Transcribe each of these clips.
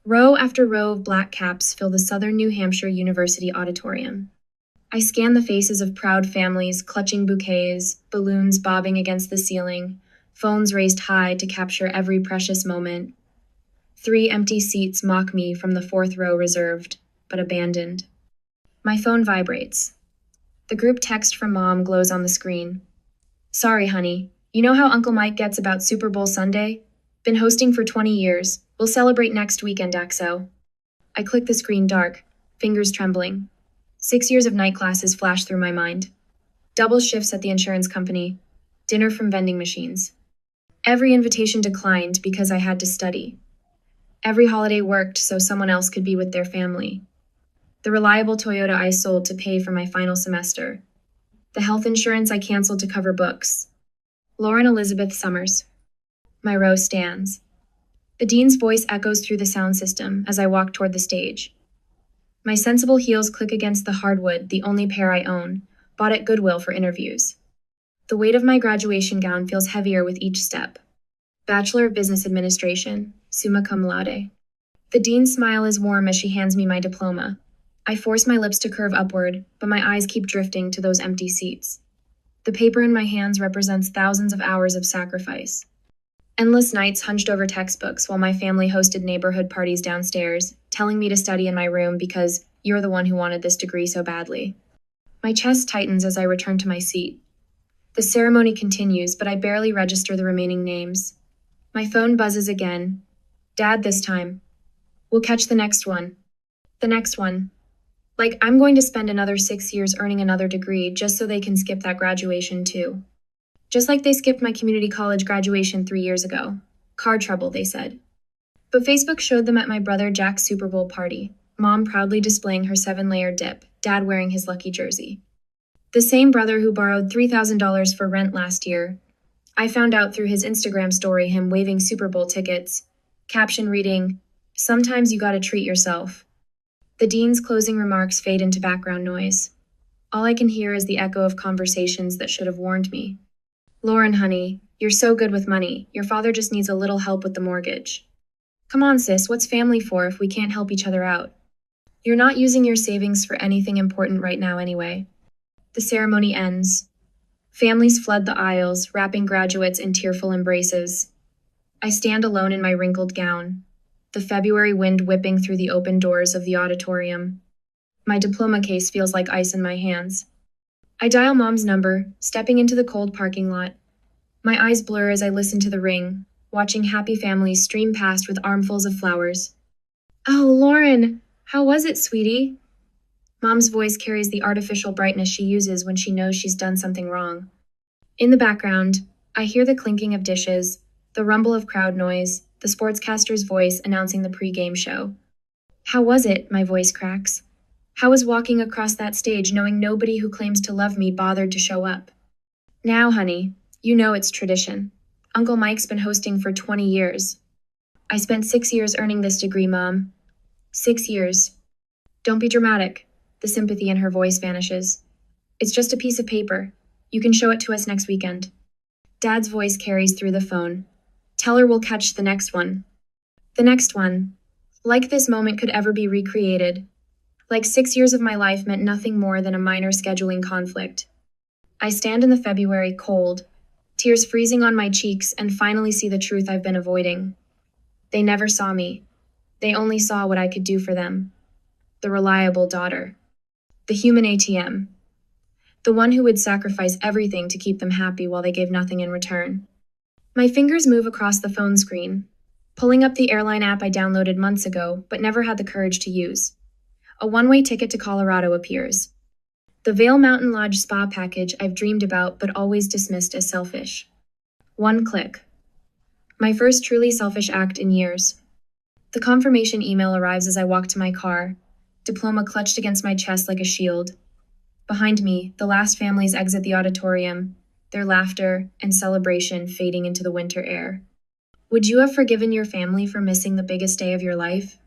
Row after row of black caps fill the Southern New Hampshire University auditorium. I scan the faces of proud families clutching bouquets, balloons bobbing against the ceiling, phones raised high to capture every precious moment. 3 empty seats mock me from the 4th row reserved, but abandoned. My phone vibrates. The group text from Mom glows on the screen. Sorry, honey. You know how Uncle Mike gets about Super Bowl Sunday? Been hosting for 20 years. We'll celebrate next weekend, XO. I click the screen dark, fingers trembling. 6 years of night classes flash through my mind. Double shifts at the insurance company. Dinner from vending machines. Every invitation declined because I had to study. Every holiday worked so someone else could be with their family. The reliable Toyota I sold to pay for my final semester. The health insurance I canceled to cover books. Lauren Elizabeth Summers. My row stands. The dean's voice echoes through the sound system as I walk toward the stage. My sensible heels click against the hardwood, the only pair I own, bought at Goodwill for interviews. The weight of my graduation gown feels heavier with each step. Bachelor of Business Administration, summa cum laude. The dean's smile is warm as she hands me my diploma. I force my lips to curve upward, but my eyes keep drifting to those empty seats. The paper in my hands represents thousands of hours of sacrifice. Endless nights hunched over textbooks while my family hosted neighborhood parties downstairs, telling me to study in my room because you're the one who wanted this degree so badly. My chest tightens as I return to my seat. The ceremony continues, but I barely register the remaining names. My phone buzzes again. Dad this time. We'll catch the next one. The next one. Like, I'm going to spend another 6 years earning another degree just so they can skip that graduation too. Just like they skipped my community college graduation 3 years ago. Car trouble, they said. But Facebook showed them at my brother Jack's Super Bowl party, Mom proudly displaying her 7-layer dip, Dad wearing his lucky jersey. The same brother who borrowed $3,000 for rent last year. I found out through his Instagram story him waving Super Bowl tickets, caption reading, "Sometimes you gotta treat yourself." The dean's closing remarks fade into background noise. All I can hear is the echo of conversations that should have warned me. Lauren, honey, you're so good with money. Your father just needs a little help with the mortgage. Come on, sis, what's family for if we can't help each other out? You're not using your savings for anything important right now anyway. The ceremony ends. Families flood the aisles, wrapping graduates in tearful embraces. I stand alone in my wrinkled gown, the February wind whipping through the open doors of the auditorium. My diploma case feels like ice in my hands. I dial Mom's number, stepping into the cold parking lot. My eyes blur as I listen to the ring, watching happy families stream past with armfuls of flowers. Oh, Lauren, how was it, sweetie? Mom's voice carries the artificial brightness she uses when she knows she's done something wrong. In the background, I hear the clinking of dishes, the rumble of crowd noise, the sportscaster's voice announcing the pre-game show. How was it? My voice cracks. How was walking across that stage knowing nobody who claims to love me bothered to show up? Now, honey, you know it's tradition. Uncle Mike's been hosting for 20 years. I spent 6 years earning this degree, Mom. 6 years. Don't be dramatic. The sympathy in her voice vanishes. It's just a piece of paper. You can show it to us next weekend. Dad's voice carries through the phone. Tell her we'll catch the next one. The next one. Like this moment could ever be recreated. Like 6 years of my life meant nothing more than a minor scheduling conflict. I stand in the February cold, tears freezing on my cheeks, and finally see the truth I've been avoiding. They never saw me. They only saw what I could do for them. The reliable daughter. The human ATM. The one who would sacrifice everything to keep them happy while they gave nothing in return. My fingers move across the phone screen, pulling up the airline app I downloaded months ago but never had the courage to use. A one-way ticket to Colorado appears. The Vail Mountain Lodge spa package I've dreamed about but always dismissed as selfish. One click. My first truly selfish act in years. The confirmation email arrives as I walk to my car, diploma clutched against my chest like a shield. Behind me, the last families exit the auditorium, their laughter and celebration fading into the winter air. Would you have forgiven your family for missing the biggest day of your life?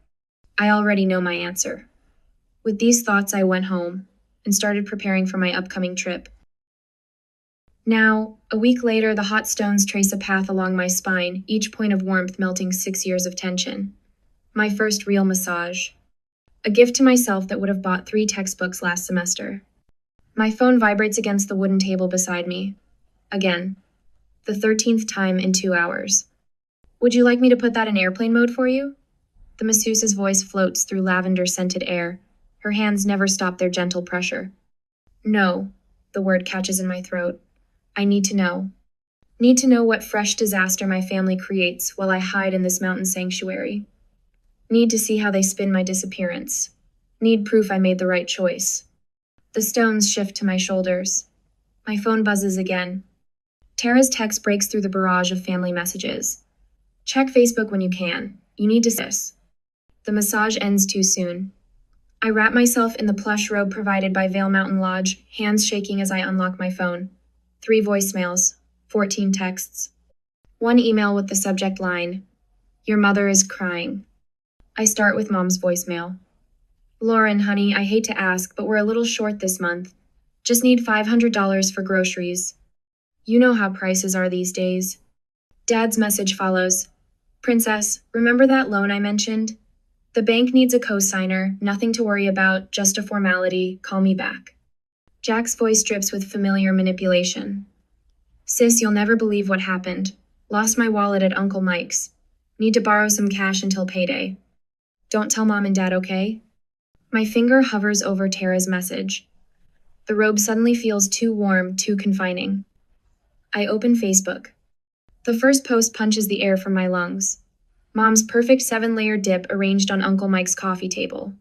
I already know my answer. With these thoughts, I went home and started preparing for my upcoming trip. Now, a week later, the hot stones trace a path along my spine, each point of warmth melting 6 years of tension. My first real massage. A gift to myself that would have bought 3 textbooks last semester. My phone vibrates against the wooden table beside me. Again. The 13th time in 2 hours. Would you like me to put that in airplane mode for you? The masseuse's voice floats through lavender-scented air. Her hands never stop their gentle pressure. No, the word catches in my throat. I need to know. Need to know what fresh disaster my family creates while I hide in this mountain sanctuary. Need to see how they spin my disappearance. Need proof I made the right choice. The stones shift to my shoulders. My phone buzzes again. Tara's text breaks through the barrage of family messages. Check Facebook when you can. You need to see this. The massage ends too soon. I wrap myself in the plush robe provided by Vail Mountain Lodge, hands shaking as I unlock my phone. 3 voicemails, 14 texts. 1 email with the subject line, "Your mother is crying." I start with Mom's voicemail. "Lauren, honey, I hate to ask, but we're a little short this month. Just need $500 for groceries. You know how prices are these days." Dad's message follows. "Princess, remember that loan I mentioned? The bank needs a co-signer, nothing to worry about, just a formality, call me back." Jack's voice drips with familiar manipulation. "Sis, you'll never believe what happened. Lost my wallet at Uncle Mike's. Need to borrow some cash until payday. Don't tell Mom and Dad, okay?" My finger hovers over Tara's message. The robe suddenly feels too warm, too confining. I open Facebook. The first post punches the air from my lungs. Mom's perfect 7-layer dip arranged on Uncle Mike's coffee table.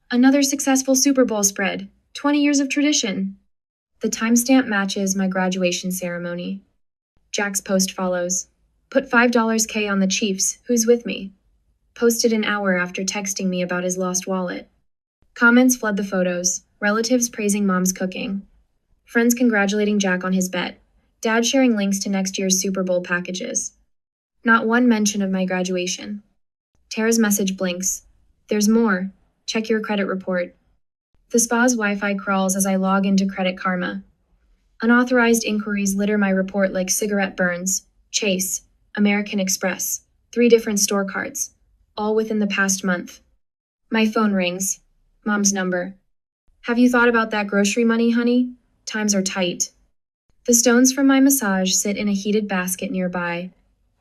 Another successful Super Bowl spread. 20 years of tradition. The timestamp matches my graduation ceremony. Jack's post follows. Put $5K on the Chiefs. Who's with me? Posted an hour after texting me about his lost wallet. Comments flood the photos. Relatives praising Mom's cooking. Friends congratulating Jack on his bet. Dad sharing links to next year's Super Bowl packages. Not one mention of my graduation. Tara's message blinks. There's more. Check your credit report. The spa's Wi-Fi crawls as I log into Credit Karma. Unauthorized inquiries litter my report like cigarette burns. Chase, American Express, 3 different store cards, all within the past month. My phone rings. Mom's number. "Have you thought about that grocery money, honey? Times are tight." The stones from my massage sit in a heated basket nearby.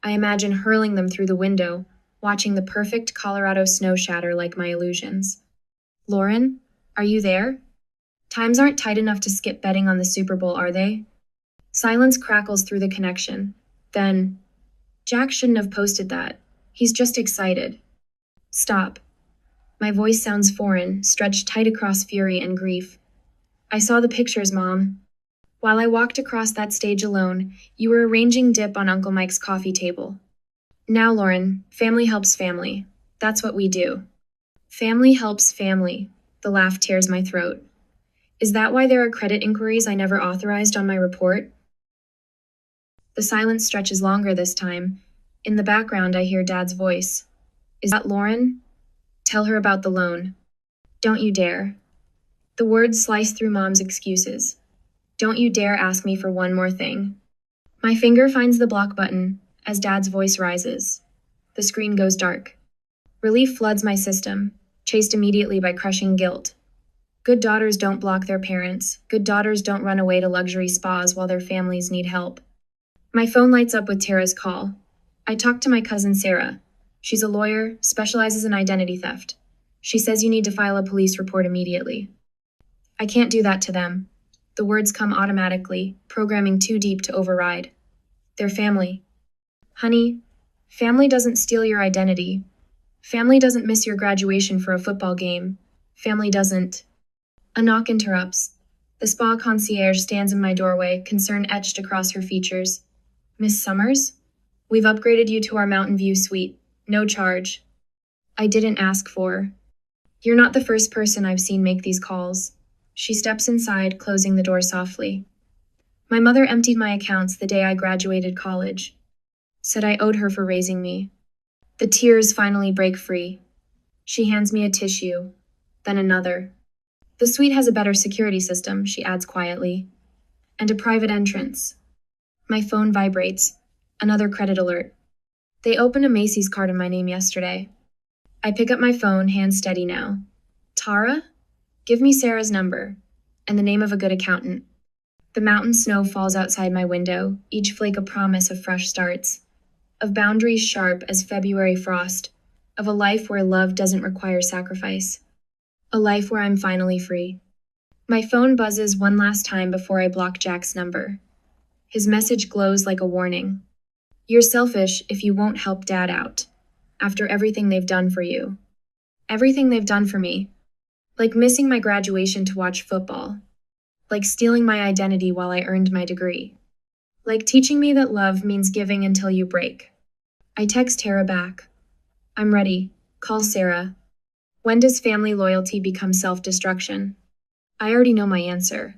I imagine hurling them through the window, watching the perfect Colorado snow shatter like my illusions. "Lauren, are you there? Times aren't tight enough to skip betting on the Super Bowl, are they?" Silence crackles through the connection. Then, "Jack shouldn't have posted that. He's just excited." Stop. My voice sounds foreign, stretched tight across fury and grief. "I saw the pictures, Mom. While I walked across that stage alone, you were arranging dip on Uncle Mike's coffee table. Now, Lauren, family helps family. That's what we do." Family helps family. The laugh tears my throat. Is that why there are credit inquiries I never authorized on my report? The silence stretches longer this time. In the background, I hear Dad's voice. "Is that Lauren? Tell her about the loan. Don't you dare." The words slice through Mom's excuses. "Don't you dare ask me for one more thing." My finger finds the block button as Dad's voice rises. The screen goes dark. Relief floods my system, chased immediately by crushing guilt. Good daughters don't block their parents. Good daughters don't run away to luxury spas while their families need help. My phone lights up with Tara's call. I talk to my cousin Sarah. She's a lawyer, specializes in identity theft. She says you need to file a police report immediately. I can't do that to them. The words come automatically, programming too deep to override. They're family. Honey, family doesn't steal your identity. Family doesn't miss your graduation for a football game. Family doesn't. A knock interrupts. The spa concierge stands in my doorway, concern etched across her features. "Miss Summers? We've upgraded you to our Mountain View suite. No charge." I didn't ask for. "You're not the first person I've seen make these calls." She steps inside, closing the door softly. "My mother emptied my accounts the day I graduated college. Said I owed her for raising me." The tears finally break free. She hands me a tissue, then another. "The suite has a better security system," she adds quietly, "and a private entrance." My phone vibrates. Another credit alert. "They opened a Macy's card in my name yesterday." I pick up my phone, hand steady now. Tara? Give me Sarah's number, and the name of a good accountant. The mountain snow falls outside my window, each flake a promise of fresh starts, of boundaries sharp as February frost, of a life where love doesn't require sacrifice, a life where I'm finally free. My phone buzzes one last time before I block Jack's number. His message glows like a warning. You're selfish if you won't help Dad out, after everything they've done for you. Everything they've done for me. Like missing my graduation to watch football. Like stealing my identity while I earned my degree. Like teaching me that love means giving until you break. I text Tara back. I'm ready. Call Sarah. When does family loyalty become self-destruction? I already know my answer.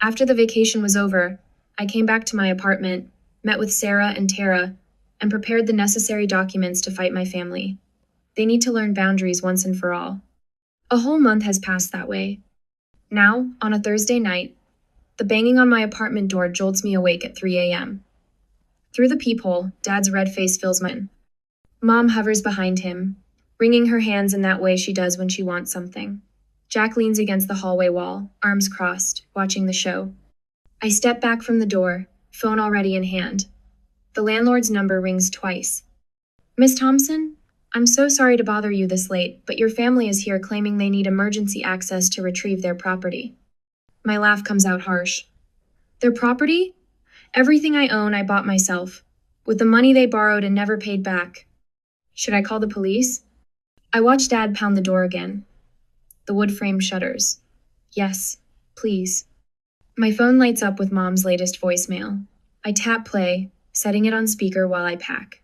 After the vacation was over, I came back to my apartment, met with Sarah and Tara, and prepared the necessary documents to fight my family. They need to learn boundaries once and for all. A whole month has passed that way. Now, on a Thursday night, the banging on my apartment door jolts me awake at 3 a.m. Through the peephole, Dad's red face fills mine. Mom hovers behind him, wringing her hands in that way she does when she wants something. Jack leans against the hallway wall, arms crossed, watching the show. I step back from the door, phone already in hand. The landlord's number rings twice. Miss Thompson? I'm so sorry to bother you this late, but your family is here claiming they need emergency access to retrieve their property. My laugh comes out harsh. Their property? Everything I own I bought myself, with the money they borrowed and never paid back. Should I call the police? I watch Dad pound the door again. The wood frame shudders. Yes, please. My phone lights up with Mom's latest voicemail. I tap play, setting it on speaker while I pack.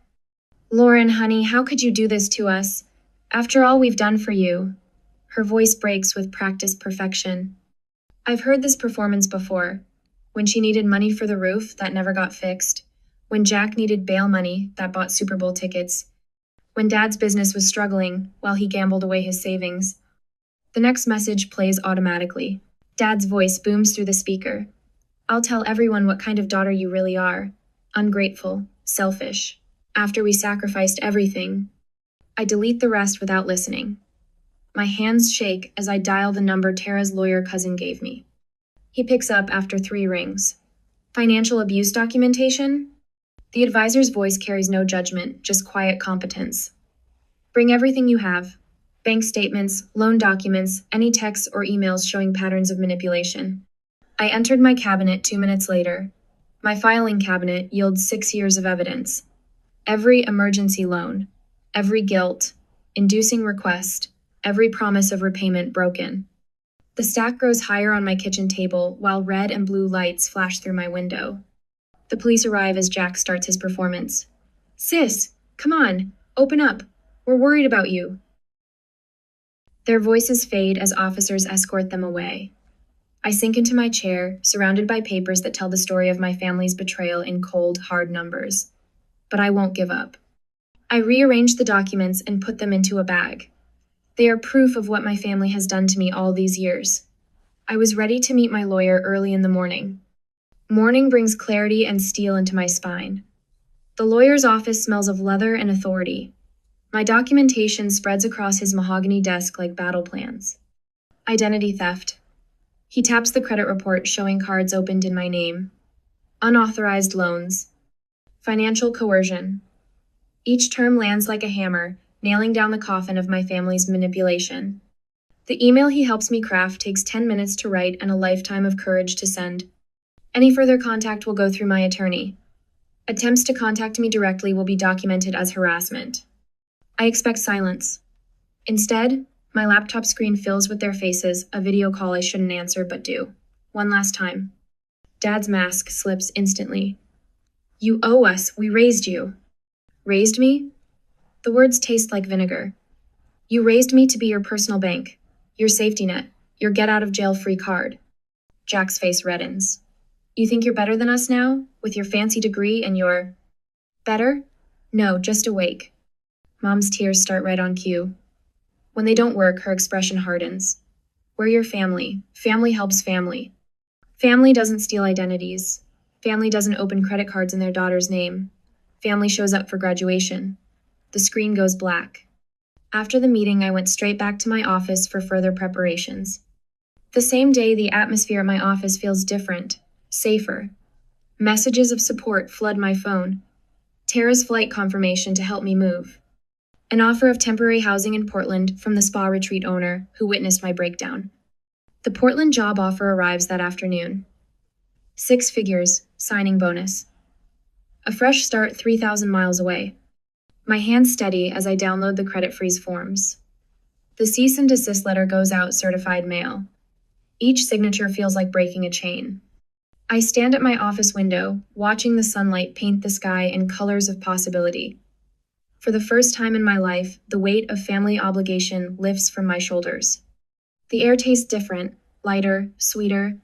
Lauren, honey, how could you do this to us? After all we've done for you. Her voice breaks with practiced perfection. I've heard this performance before. When she needed money for the roof, that never got fixed. When Jack needed bail money, that bought Super Bowl tickets. When Dad's business was struggling, while he gambled away his savings. The next message plays automatically. Dad's voice booms through the speaker. I'll tell everyone what kind of daughter you really are. Ungrateful, selfish. After we sacrificed everything. I delete the rest without listening. My hands shake as I dial the number Tara's lawyer cousin gave me. He picks up after 3 rings. Financial abuse documentation? The advisor's voice carries no judgment, just quiet competence. Bring everything you have. Bank statements, loan documents, any texts or emails showing patterns of manipulation. I entered my cabinet 2 minutes later. My filing cabinet yields 6 years of evidence. Every emergency loan, every guilt, inducing request, every promise of repayment broken. The stack grows higher on my kitchen table while red and blue lights flash through my window. The police arrive as Jack starts his performance. Sis, come on, open up. We're worried about you. Their voices fade as officers escort them away. I sink into my chair, surrounded by papers that tell the story of my family's betrayal in cold, hard numbers. But I won't give up. I rearrange the documents and put them into a bag. They are proof of what my family has done to me all these years. I was ready to meet my lawyer early in the morning. Morning brings clarity and steel into my spine. The lawyer's office smells of leather and authority. My documentation spreads across his mahogany desk like battle plans. Identity theft. He taps the credit report showing cards opened in my name. Unauthorized loans. Financial coercion. Each term lands like a hammer, nailing down the coffin of my family's manipulation. The email he helps me craft takes 10 minutes to write and a lifetime of courage to send. Any further contact will go through my attorney. Attempts to contact me directly will be documented as harassment. I expect silence. Instead, my laptop screen fills with their faces, a video call I shouldn't answer but do. One last time. Dad's mask slips instantly. You owe us. We raised you. Raised me? The words taste like vinegar. You raised me to be your personal bank, your safety net, your get-out-of-jail-free card. Jack's face reddens. You think you're better than us now, with your fancy degree and your... Better? No, just awake. Mom's tears start right on cue. When they don't work, her expression hardens. We're your family. Family helps family. Family doesn't steal identities. Family doesn't open credit cards in their daughter's name. Family shows up for graduation. The screen goes black. After the meeting, I went straight back to my office for further preparations. The same day, the atmosphere at my office feels different, safer. Messages of support flood my phone. Tara's flight confirmation to help me move. An offer of temporary housing in Portland from the spa retreat owner who witnessed my breakdown. The Portland job offer arrives that afternoon. 6 figures, signing bonus. A fresh start 3,000 miles away. My hands steady as I download the credit freeze forms. The cease and desist letter goes out certified mail. Each signature feels like breaking a chain. I stand at my office window, watching the sunlight paint the sky in colors of possibility. For the first time in my life, the weight of family obligation lifts from my shoulders. The air tastes different, lighter, sweeter.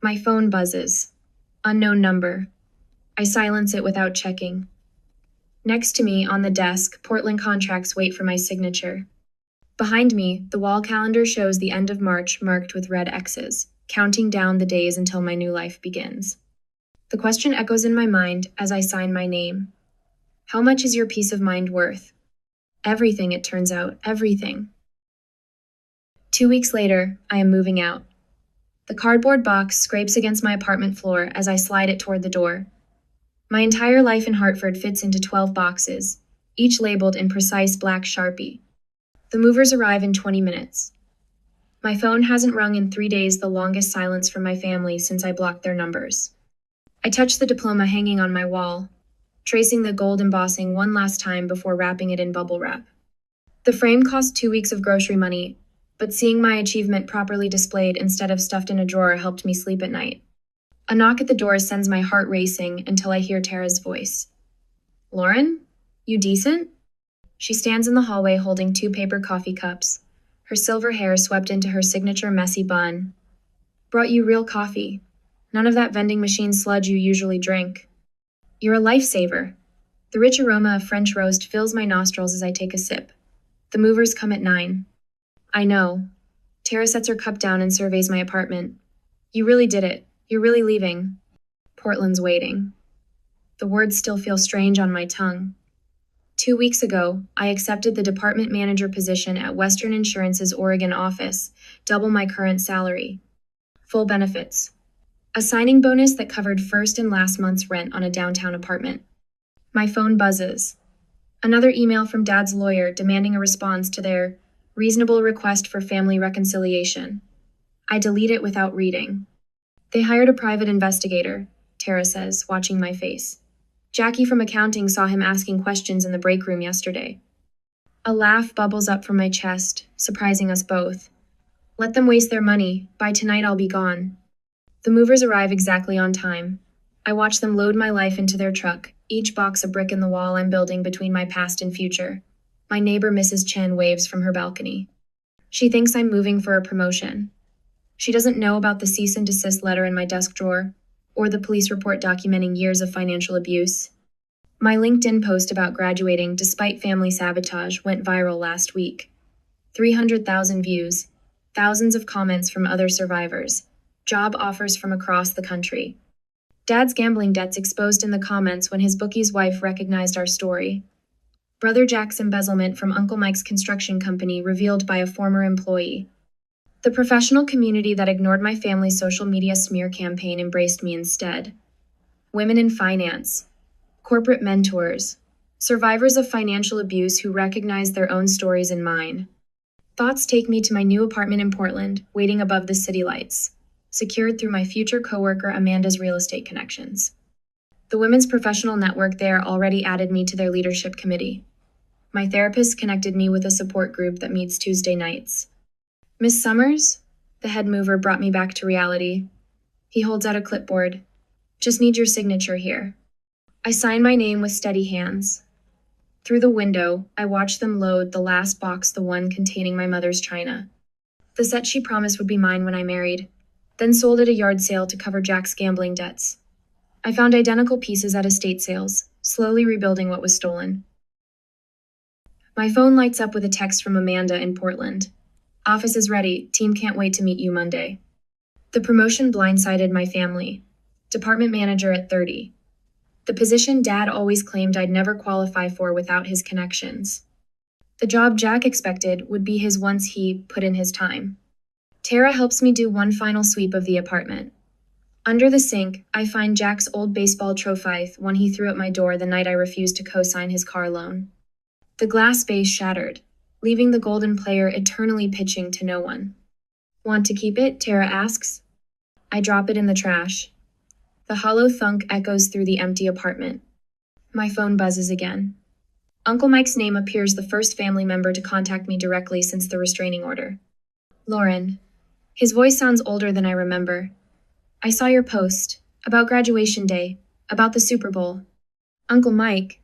My phone buzzes. Unknown number. I silence it without checking. Next to me, on the desk, Portland contracts wait for my signature. Behind me, the wall calendar shows the end of March marked with red X's, counting down the days until my new life begins. The question echoes in my mind as I sign my name. How much is your peace of mind worth? Everything, it turns out, everything. 2 weeks later, I am moving out. The cardboard box scrapes against my apartment floor as I slide it toward the door. My entire life in Hartford fits into 12 boxes, each labeled in precise black Sharpie. The movers arrive in 20 minutes. My phone hasn't rung in 3 days, the longest silence from my family since I blocked their numbers. I touch the diploma hanging on my wall, tracing the gold embossing one last time before wrapping it in bubble wrap. The frame cost 2 weeks of grocery money, but seeing my achievement properly displayed instead of stuffed in a drawer helped me sleep at night. A knock at the door sends my heart racing until I hear Tara's voice. Lauren? You decent? She stands in the hallway holding 2 paper coffee cups, her silver hair swept into her signature messy bun. Brought you real coffee. None of that vending machine sludge you usually drink. You're a lifesaver. The rich aroma of French roast fills my nostrils as I take a sip. The movers come at 9. I know. Tara sets her cup down and surveys my apartment. You really did it. You're really leaving. Portland's waiting. The words still feel strange on my tongue. 2 weeks ago, I accepted the department manager position at Western Insurance's Oregon office, double my current salary. Full benefits. A signing bonus that covered first and last month's rent on a downtown apartment. My phone buzzes. Another email from Dad's lawyer demanding a response to their reasonable request for family reconciliation. I delete it without reading. They hired a private investigator, Tara says, watching my face. Jackie from accounting saw him asking questions in the break room yesterday. A laugh bubbles up from my chest, surprising us both. Let them waste their money. By tonight I'll be gone. The movers arrive exactly on time. I watch them load my life into their truck, each box a brick in the wall I'm building between my past and future. My neighbor Mrs. Chen waves from her balcony. She thinks I'm moving for a promotion. She doesn't know about the cease and desist letter in my desk drawer, or the police report documenting years of financial abuse. My LinkedIn post about graduating despite family sabotage went viral last week. 300,000 views, thousands of comments from other survivors, job offers from across the country. Dad's gambling debts exposed in the comments when his bookie's wife recognized our story. Brother Jack's embezzlement from Uncle Mike's construction company revealed by a former employee. The professional community that ignored my family's social media smear campaign embraced me instead. Women in finance, corporate mentors, survivors of financial abuse who recognized their own stories in mine. Thoughts take me to my new apartment in Portland, waiting above the city lights, secured through my future coworker Amanda's real estate connections. The women's professional network there already added me to their leadership committee. My therapist connected me with a support group that meets Tuesday nights. Miss Summers, the head mover, brought me back to reality. He holds out a clipboard. Just need your signature here. I sign my name with steady hands. Through the window, I watch them load the last box, the one containing my mother's china. The set she promised would be mine when I married, then sold at a yard sale to cover Jack's gambling debts. I found identical pieces at estate sales, slowly rebuilding what was stolen. My phone lights up with a text from Amanda in Portland. Office is ready. Team can't wait to meet you Monday. The promotion blindsided my family. Department manager at 30. The position Dad always claimed I'd never qualify for without his connections. The job Jack expected would be his once he put in his time. Tara helps me do one final sweep of the apartment. Under the sink, I find Jack's old baseball trophy, one he threw at my door the night I refused to co-sign his car loan. The glass vase shattered, leaving the golden player eternally pitching to no one. Want to keep it? Tara asks. I drop it in the trash. The hollow thunk echoes through the empty apartment. My phone buzzes again. Uncle Mike's name appears the first family member to contact me directly since the restraining order. Lauren. His voice sounds older than I remember. I saw your post. About graduation day. About the Super Bowl. Uncle Mike.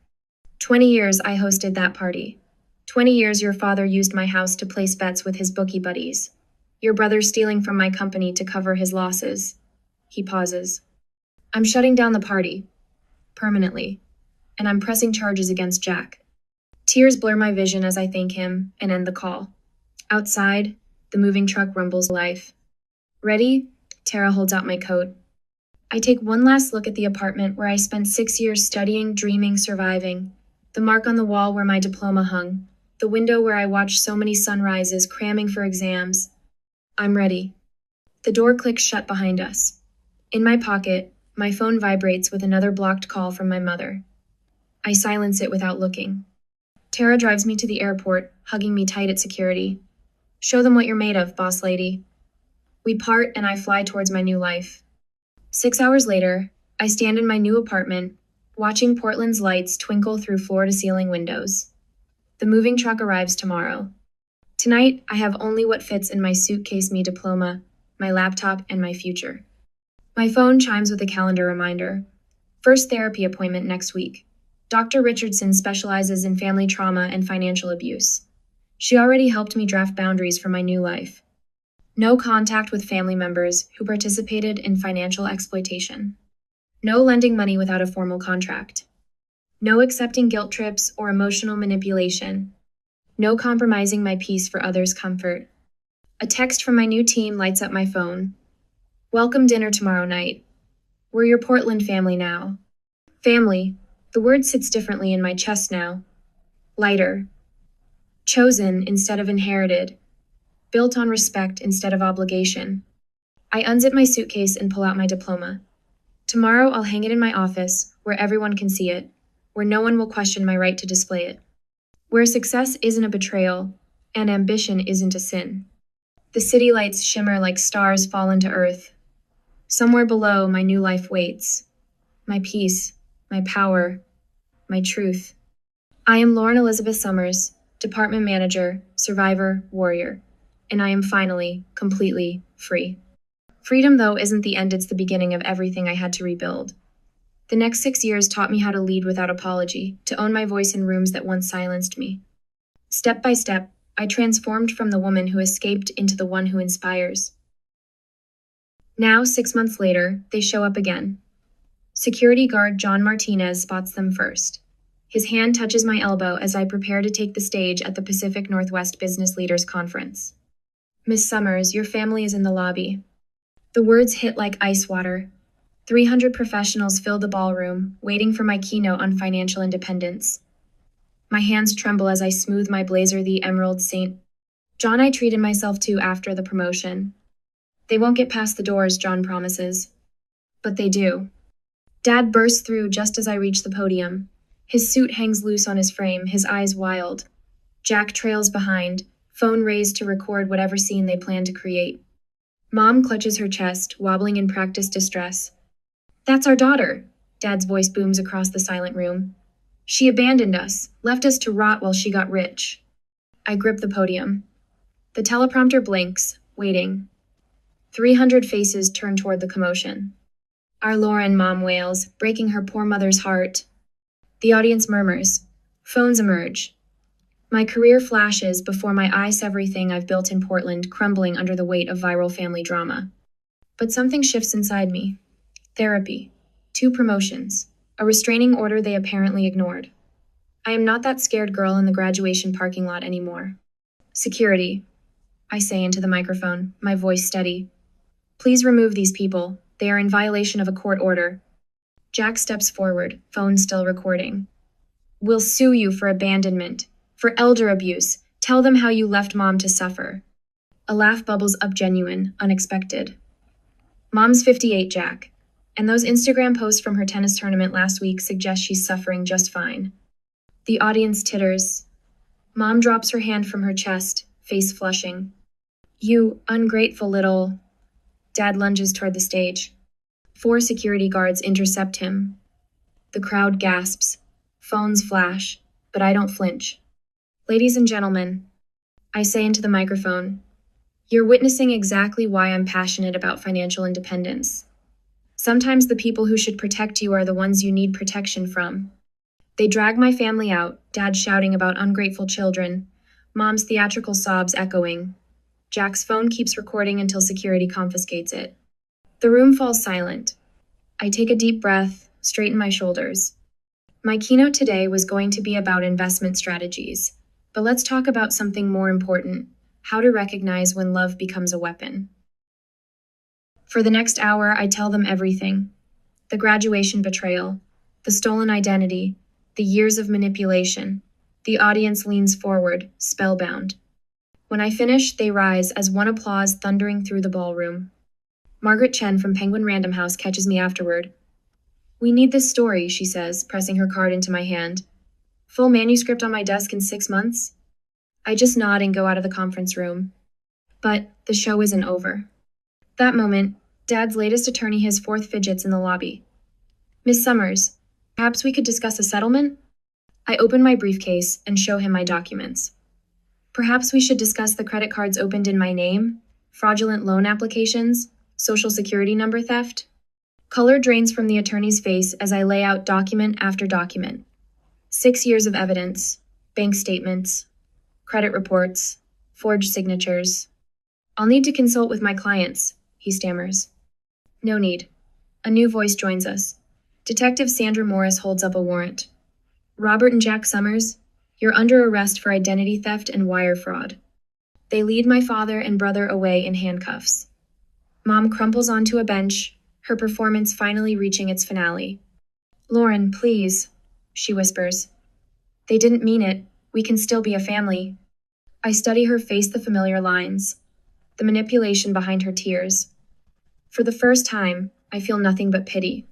20 years I hosted that party. 20 years your father used my house to place bets with his bookie buddies. Your brother stealing from my company to cover his losses. He pauses. I'm shutting down the party. Permanently. And I'm pressing charges against Jack. Tears blur my vision as I thank him and end the call. Outside, the moving truck rumbles life. Ready? Tara holds out my coat. I take one last look at the apartment where I spent 6 years studying, dreaming, surviving. The mark on the wall where my diploma hung. The window where I watched so many sunrises, cramming for exams. I'm ready. The door clicks shut behind us. In my pocket, my phone vibrates with another blocked call from my mother. I silence it without looking. Tara drives me to the airport, hugging me tight at security. Show them what you're made of, boss lady. We part and I fly towards my new life. 6 hours later, I stand in my new apartment, watching Portland's lights twinkle through floor-to-ceiling windows. The moving truck arrives tomorrow. Tonight, I have only what fits in my suitcase me diploma, my laptop, and my future. My phone chimes with a calendar reminder. First therapy appointment next week. Dr. Richardson specializes in family trauma and financial abuse. She already helped me draft boundaries for my new life. No contact with family members who participated in financial exploitation. No lending money without a formal contract. No accepting guilt trips or emotional manipulation. No compromising my peace for others' comfort. A text from my new team lights up my phone. Welcome dinner tomorrow night. We're your Portland family now. Family. The word sits differently in my chest now. Lighter. Chosen instead of inherited. Built on respect instead of obligation. I unzip my suitcase and pull out my diploma. Tomorrow I'll hang it in my office, where everyone can see it, where no one will question my right to display it. Where success isn't a betrayal, and ambition isn't a sin. The city lights shimmer like stars fall into earth. Somewhere below, my new life waits. My peace, my power, my truth. I am Lauren Elizabeth Summers, department manager, survivor, warrior, and I am finally, completely free. Freedom, though, isn't the end, it's the beginning of everything I had to rebuild. The next 6 years taught me how to lead without apology, to own my voice in rooms that once silenced me. Step by step, I transformed from the woman who escaped into the one who inspires. Now, 6 months later, they show up again. Security guard John Martinez spots them first. His hand touches my elbow as I prepare to take the stage at the Pacific Northwest Business Leaders Conference. Miss Summers, your family is in the lobby. The words hit like ice water. 300 professionals fill the ballroom, waiting for my keynote on financial independence. My hands tremble as I smooth my blazer, the Emerald St. John I treated myself to after the promotion. They won't get past the doors, John promises. But they do. Dad bursts through just as I reach the podium. His suit hangs loose on his frame, his eyes wild. Jack trails behind, phone raised to record whatever scene they plan to create. Mom clutches her chest, wobbling in practiced distress. That's our daughter, Dad's voice booms across the silent room. She abandoned us, left us to rot while she got rich. I grip the podium. The teleprompter blinks, waiting. 300 faces turn toward the commotion. Our Lauren, Mom wails, breaking her poor mother's heart. The audience murmurs. Phones emerge. My career flashes before my eyes, everything I've built in Portland crumbling under the weight of viral family drama. But something shifts inside me. Therapy. 2 promotions. A restraining order they apparently ignored. I am not that scared girl in the graduation parking lot anymore. Security. I say into the microphone, my voice steady. Please remove these people. They are in violation of a court order. Jack steps forward, phone still recording. We'll sue you for abandonment. For elder abuse, tell them how you left mom to suffer. A laugh bubbles up, genuine, unexpected. Mom's 58, Jack. And those Instagram posts from her tennis tournament last week suggest she's suffering just fine. The audience titters. Mom drops her hand from her chest, face flushing. You ungrateful little... Dad lunges toward the stage. 4 security guards intercept him. The crowd gasps. Phones flash, but I don't flinch. Ladies and gentlemen, I say into the microphone, you're witnessing exactly why I'm passionate about financial independence. Sometimes the people who should protect you are the ones you need protection from. They drag my family out, Dad shouting about ungrateful children, Mom's theatrical sobs echoing. Jack's phone keeps recording until security confiscates it. The room falls silent. I take a deep breath, straighten my shoulders. My keynote today was going to be about investment strategies, but let's talk about something more important, how to recognize when love becomes a weapon. For the next hour, I tell them everything. The graduation betrayal, the stolen identity, the years of manipulation. The audience leans forward, spellbound. When I finish, they rise as one applause thundering through the ballroom. Margaret Chen from Penguin Random House catches me afterward. We need this story, she says, pressing her card into my hand. Full manuscript on my desk in 6 months? I just nod and go out of the conference room. But the show isn't over. That moment, Dad's latest attorney has 4th fidgets in the lobby. Miss Summers, perhaps we could discuss a settlement? I open my briefcase and show him my documents. Perhaps we should discuss the credit cards opened in my name, fraudulent loan applications, social security number theft. Color drains from the attorney's face as I lay out document after document. 6 years of evidence, bank statements, credit reports, forged signatures. I'll need to consult with my clients, he stammers. No need. A new voice joins us. Detective Sandra Morris holds up a warrant. Robert and Jack Summers, you're under arrest for identity theft and wire fraud. They lead my father and brother away in handcuffs. Mom crumples onto a bench, her performance finally reaching its finale. Lauren, please, she whispers. They didn't mean it. We can still be a family. I study her face, the familiar lines, the manipulation behind her tears. For the first time, I feel nothing but pity.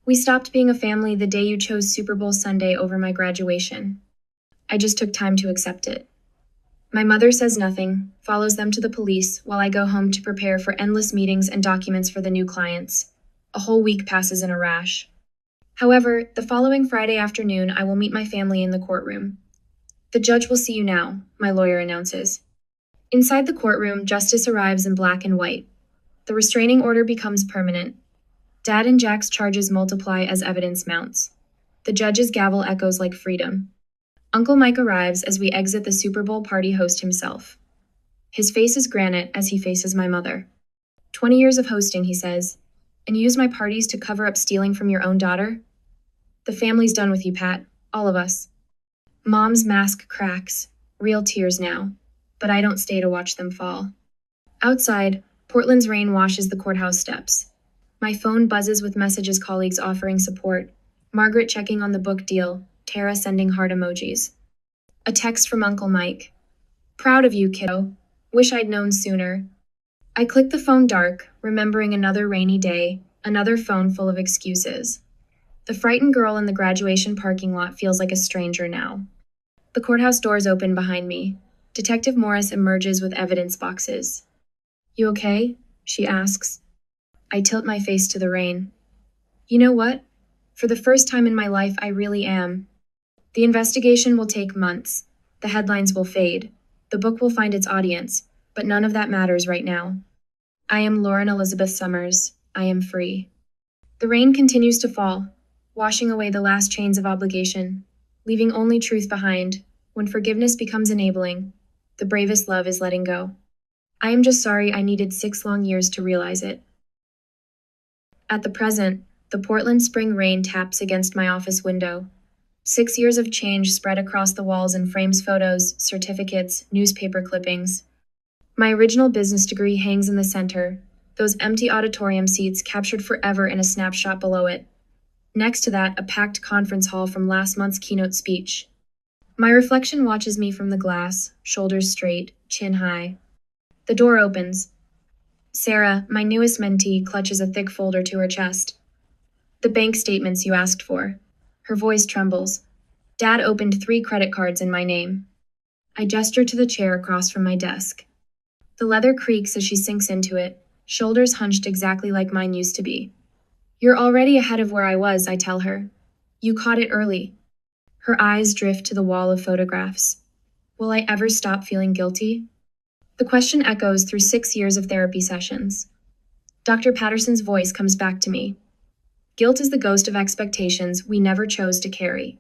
We stopped being a family the day you chose Super Bowl Sunday over my graduation. I just took time to accept it. My mother says nothing, follows them to the police while I go home to prepare for endless meetings and documents for the new clients. A whole week passes in a rash. However, the following Friday afternoon, I will meet my family in the courtroom. The judge will see you now, my lawyer announces. Inside the courtroom, justice arrives in black and white. The restraining order becomes permanent. Dad and Jack's charges multiply as evidence mounts. The judge's gavel echoes like freedom. Uncle Mike arrives as we exit the Super Bowl party host himself. His face is granite as he faces my mother. 20 years of hosting, he says, and you use my parties to cover up stealing from your own daughter? The family's done with you, Pat. All of us. Mom's mask cracks. Real tears now. But I don't stay to watch them fall. Outside, Portland's rain washes the courthouse steps. My phone buzzes with messages, colleagues offering support. Margaret checking on the book deal. Tara sending heart emojis. A text from Uncle Mike. Proud of you, kiddo. Wish I'd known sooner. I click the phone dark, remembering another rainy day, another phone full of excuses. The frightened girl in the graduation parking lot feels like a stranger now. The courthouse doors open behind me. Detective Morris emerges with evidence boxes. You okay? She asks. I tilt my face to the rain. You know what? For the first time in my life, I really am. The investigation will take months. The headlines will fade. The book will find its audience, but none of that matters right now. I am Lauren Elizabeth Summers. I am free. The rain continues to fall, washing away the last chains of obligation, leaving only truth behind. When forgiveness becomes enabling, the bravest love is letting go. I am just sorry I needed 6 long years to realize it. At the present, the Portland spring rain taps against my office window. 6 years of change spread across the walls and frames photos, certificates, newspaper clippings. My original business degree hangs in the center, those empty auditorium seats captured forever in a snapshot below it. Next to that, a packed conference hall from last month's keynote speech. My reflection watches me from the glass, shoulders straight, chin high. The door opens. Sarah, my newest mentee, clutches a thick folder to her chest. The bank statements you asked for. Her voice trembles. Dad opened 3 credit cards in my name. I gesture to the chair across from my desk. The leather creaks as she sinks into it, shoulders hunched exactly like mine used to be. You're already ahead of where I was, I tell her. You caught it early. Her eyes drift to the wall of photographs. Will I ever stop feeling guilty? The question echoes through 6 years of therapy sessions. Dr. Patterson's voice comes back to me. Guilt is the ghost of expectations we never chose to carry.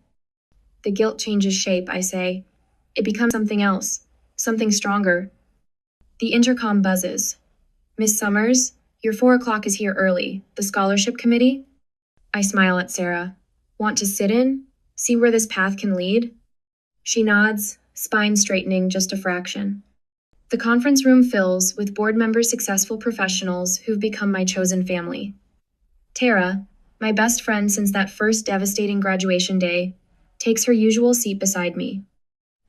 The guilt changes shape, I say. It becomes something else, something stronger. The intercom buzzes. Miss Summers, your 4 o'clock is here early. The scholarship committee? I smile at Sarah. Want to sit in? See where this path can lead? She nods, spine straightening just a fraction. The conference room fills with board members, successful professionals who've become my chosen family. Tara, my best friend since that first devastating graduation day, takes her usual seat beside me.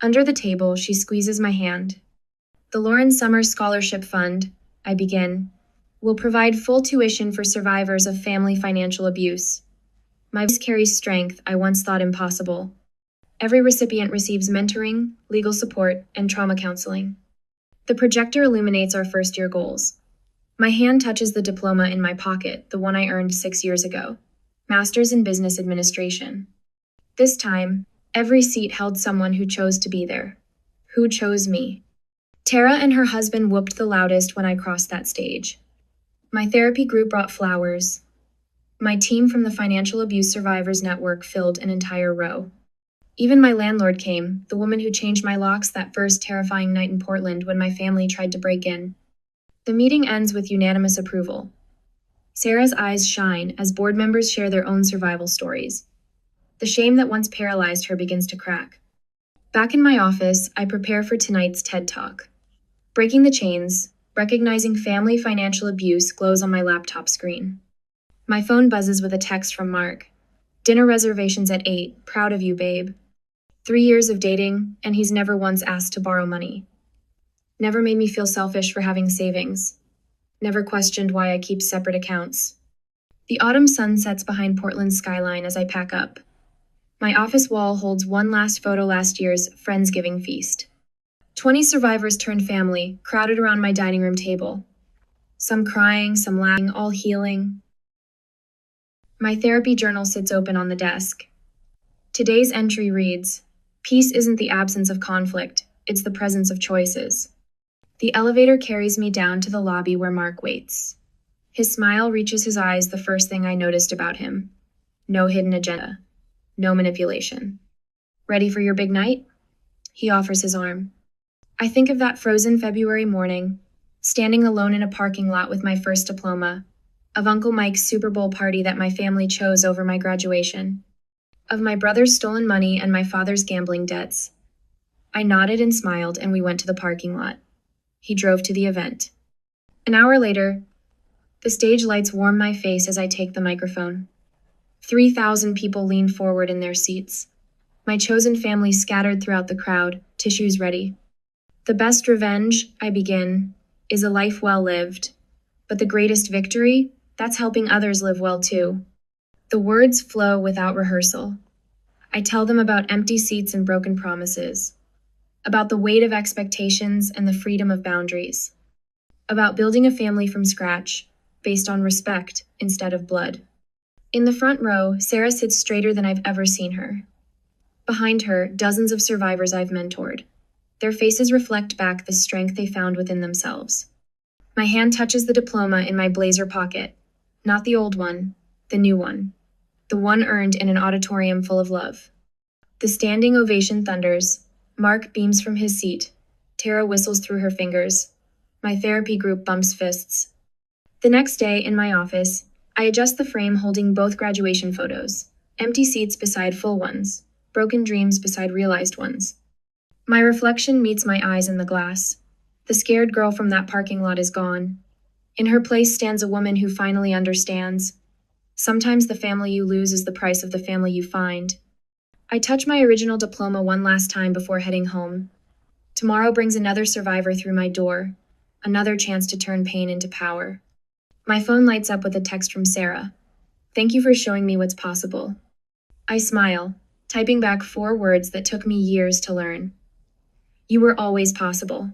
Under the table, she squeezes my hand. The Lauren Summers Scholarship Fund, I begin, will provide full tuition for survivors of family financial abuse. My voice carries strength I once thought impossible. Every recipient receives mentoring, legal support, and trauma counseling. The projector illuminates our first-year goals. My hand touches the diploma in my pocket, the one I earned 6 years ago. Master's in Business Administration. This time, every seat held someone who chose to be there. Who chose me? Tara and her husband whooped the loudest when I crossed that stage. My therapy group brought flowers. My team from the Financial Abuse Survivors Network filled an entire row. Even my landlord came, the woman who changed my locks that first terrifying night in Portland when my family tried to break in. The meeting ends with unanimous approval. Sarah's eyes shine as board members share their own survival stories. The shame that once paralyzed her begins to crack. Back in my office, I prepare for tonight's TED Talk. Breaking the chains, recognizing family financial abuse glows on my laptop screen. My phone buzzes with a text from Mark. Dinner reservations at 8, proud of you, babe. 3 years of dating, and he's never once asked to borrow money. Never made me feel selfish for having savings. Never questioned why I keep separate accounts. The autumn sun sets behind Portland's skyline as I pack up. My office wall holds one last photo last year's Friendsgiving feast. 20 survivors turned family, crowded around my dining room table. Some crying, some laughing, all healing. My therapy journal sits open on the desk. Today's entry reads, "Peace isn't the absence of conflict, it's the presence of choices." The elevator carries me down to the lobby where Mark waits. His smile reaches his eyes, the first thing I noticed about him. No hidden agenda. No manipulation. Ready for your big night? He offers his arm. I think of that frozen February morning, standing alone in a parking lot with my first diploma, of Uncle Mike's Super Bowl party that my family chose over my graduation, of my brother's stolen money and my father's gambling debts. I nodded and smiled, and we went to the parking lot. He drove to the event. An hour later, the stage lights warm my face as I take the microphone. 3,000 people lean forward in their seats. My chosen family scattered throughout the crowd, tissues ready. The best revenge, I begin, is a life well lived. But the greatest victory, that's helping others live well too. The words flow without rehearsal. I tell them about empty seats and broken promises, about the weight of expectations and the freedom of boundaries, about building a family from scratch, based on respect instead of blood. In the front row, Sarah sits straighter than I've ever seen her. Behind her, dozens of survivors I've mentored. Their faces reflect back the strength they found within themselves. My hand touches the diploma in my blazer pocket. Not the old one, the new one. The one earned in an auditorium full of love. The standing ovation thunders. Mark beams from his seat. Tara whistles through her fingers. My therapy group bumps fists. The next day, in my office, I adjust the frame holding both graduation photos. Empty seats beside full ones. Broken dreams beside realized ones. My reflection meets my eyes in the glass. The scared girl from that parking lot is gone. In her place stands a woman who finally understands. Sometimes the family you lose is the price of the family you find. I touch my original diploma one last time before heading home. Tomorrow brings another survivor through my door, another chance to turn pain into power. My phone lights up with a text from Sarah. Thank you for showing me what's possible. I smile, typing back 4 words that took me years to learn. You were always possible.